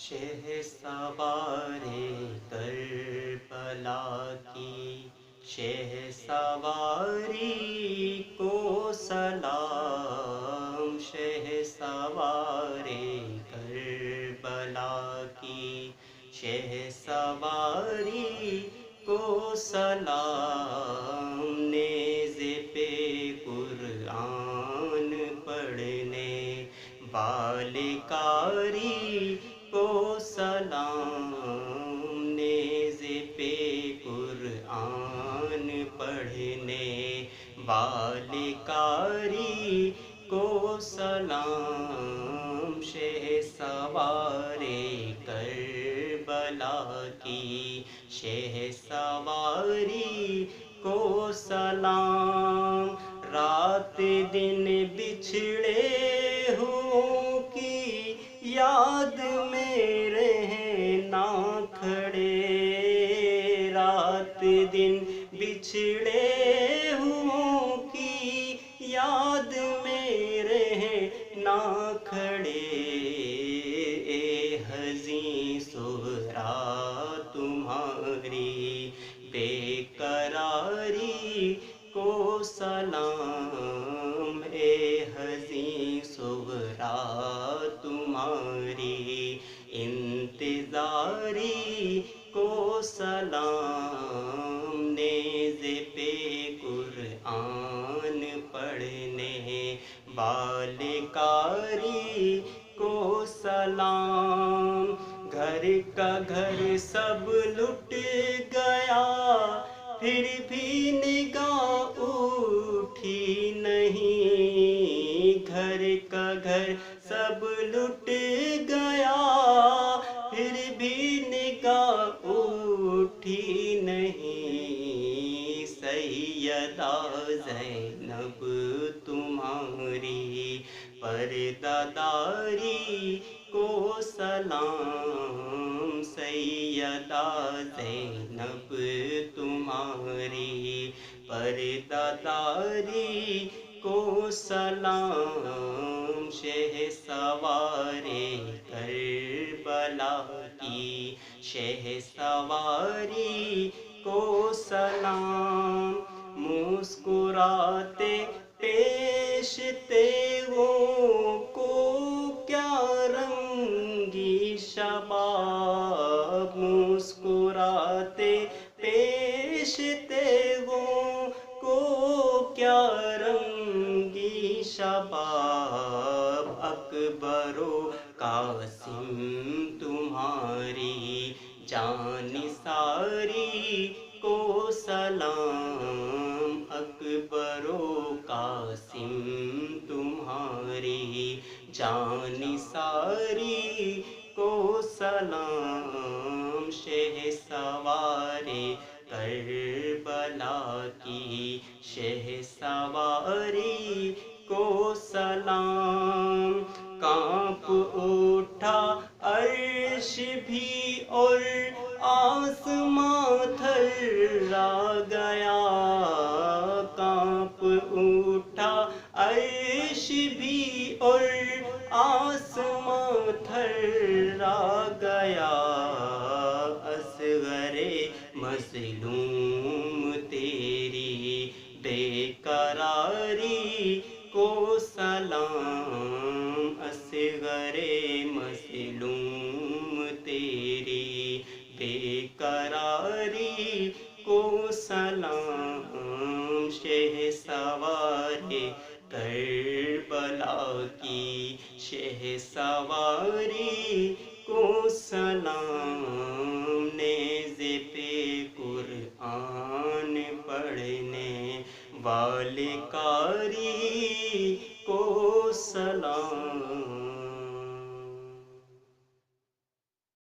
شہ سوارے کربلا کی شہ سواری کو سلام، شہ سوارے کربلا کی شہ سواری کو سلام، نیز پہ قرآن پڑھنے بالکاری کو سلام، نیز پہ قرآن پڑھنے بالکاری کو سلام، شہ سوارے کربلا کی شہ سواری کو سلام، رات دن بچھڑے ہوں کی یاد میں رہنا کھڑے، رات دن بچھڑے ہوں کی یاد میں رہنا کھڑے، اے حزین صحرا تمہاری بے قراری کو سلام، اے حزین صحرا تمہاری انتظاری کو سلام، نیز پہ قرآن پڑھنے بالکاری کو سلام، گھر کا گھر سب لٹ گیا پھر بھی نگاہ اٹھی نہیں، گھر کا گھر سب لٹ گیا پھر بھی نگاہ اٹھی نہیں، سیدہ زینب تمہاری پردہ داری کو سلام، سیدہ زینب تمہاری پردہ داری کو سلام، شہ سوارے کربلا کی شہ سواری کو سلام، مسکراتے پیش تیغوں کو کیا رنگی شباب، مسکراتے پیش تیغوں کو کیا رنگی شباب، اکبر و قاسم تمہاری جان ساری کو سلام، اکبر و قاسم تمہاری جان ساری کو سلام، شہ سوارے کربلا کی شہ سواری کو سلام، کانپ اٹھا عرش بھی اور آسماں تھرا گیا، کانپ اٹھا عرش بھی اور آسماں تھرا گیا، اصغر مظلوم تیری بے قراری کو سلام، اصغر مظلوم تیری بے قراری کو سلام، شہ سوارے کربلا کی شہ سواری کو سلام، نیز پہ قرآن پڑھنے بالکاری کو سلام۔